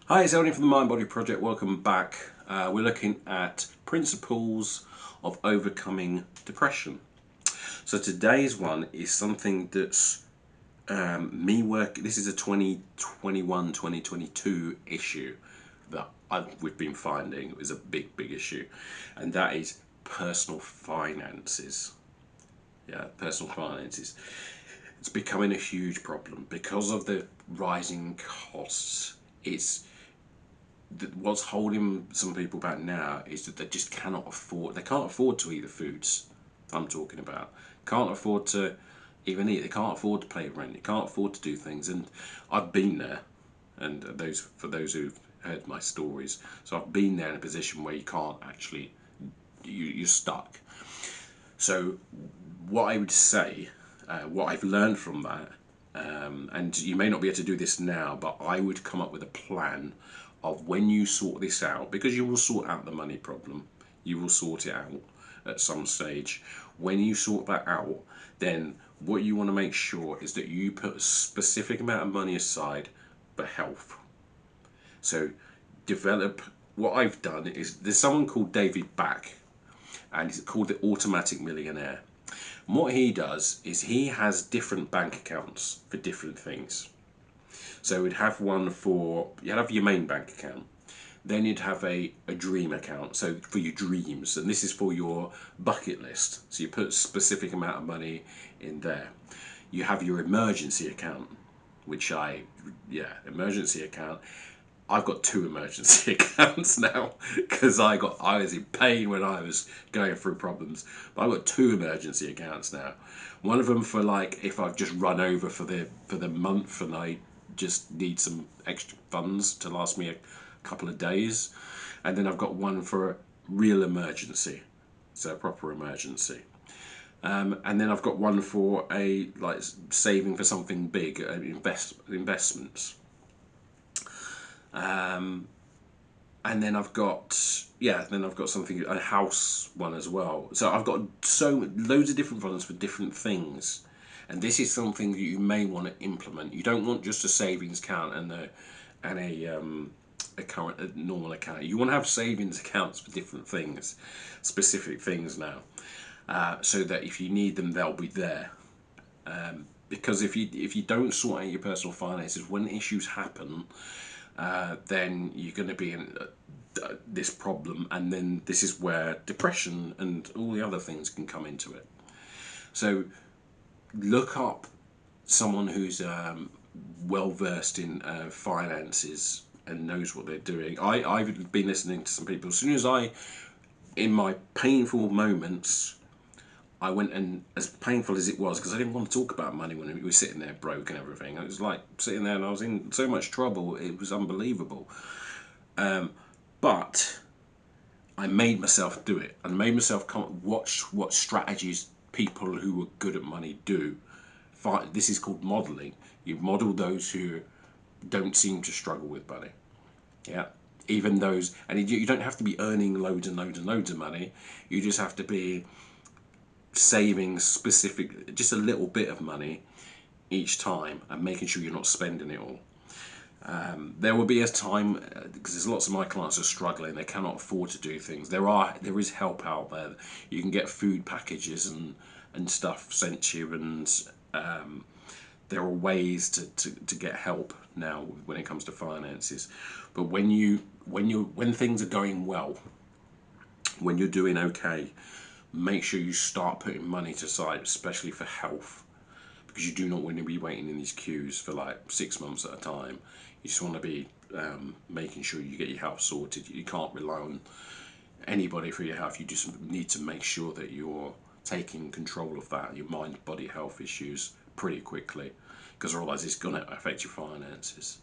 Hi, it's Ellie from the Mind Body Project. Welcome back. We're looking at principles of overcoming depression. So today's one is something that's me work. This is a 2021-2022 issue that we've been finding is a big issue, and that is personal finances. Yeah, personal finances. It's becoming a huge problem because of the rising costs. It's What's holding some people back now is that they just cannot afford. They can't afford to eat the foods I'm talking about. Can't afford to even eat. They can't afford to pay rent. They can't afford to do things. And I've been there. And for those who've heard my stories, so I've been there in a position where you can't actually. You're stuck. So what I would say, what I've learned from that, and you may not be able to do this now, but I would come up with a plan of when you sort this out, because you will sort out the money problem. You will sort it out at some stage. When you sort that out, then what you want to make sure is that you put a specific amount of money aside for health. So develop. What I've done is there's someone called David Back, and it's called the Automatic Millionaire. And what he does is he has different bank accounts for different things. So you'd have you'd have your main bank account. Then you'd have a dream account, so for your dreams, and this is for your bucket list. So you put a specific amount of money in there. You have your emergency account, emergency account. I've got two emergency accounts now because I was in pain when I was going through problems. But I've got two emergency accounts now. One of them for like if I've just run over for the month and I just need some extra funds to last me a couple of days, and then I've got one for a real emergency, so a proper emergency. And then I've got one for a like saving for something big, investments. And then I've got something, a house one as well. So I've got loads of different ones for different things, and this is something that you may want to implement. You don't want just a savings account and a normal account. You want to have savings accounts for different things, specific things now, so that if you need them, they'll be there. Because if you don't sort out your personal finances, when issues happen, then you're going to be in this problem, and then this is where depression and all the other things can come into it. So look up someone who's well versed in finances and knows what they're doing. I've been listening to some people. As soon as in my painful moments, I went, and as painful as it was, because I didn't want to talk about money when we were sitting there broke and everything. It was like sitting there and I was in so much trouble. It was unbelievable. But I made myself do it. I made myself watch what strategies people who were good at money do. This is called modelling. You model those who don't seem to struggle with money. Yeah. Even those, and you don't have to be earning loads and loads and loads of money. You just have to be saving just a little bit of money each time and making sure you're not spending it all. There will be a time, because there's lots of my clients are struggling, they cannot afford to do things. There is help out there. You can get food packages and stuff sent to you, and there are ways to get help now when it comes to finances. But when things are going well, when you're doing okay, make sure you start putting money to side, especially for health, because you do not want to be waiting in these queues for like 6 months at a time. You just want to be making sure you get your health sorted. You can't rely on anybody for your health. You just need to make sure that you're taking control of that, your mind, body, health issues pretty quickly, because otherwise it's going to affect your finances.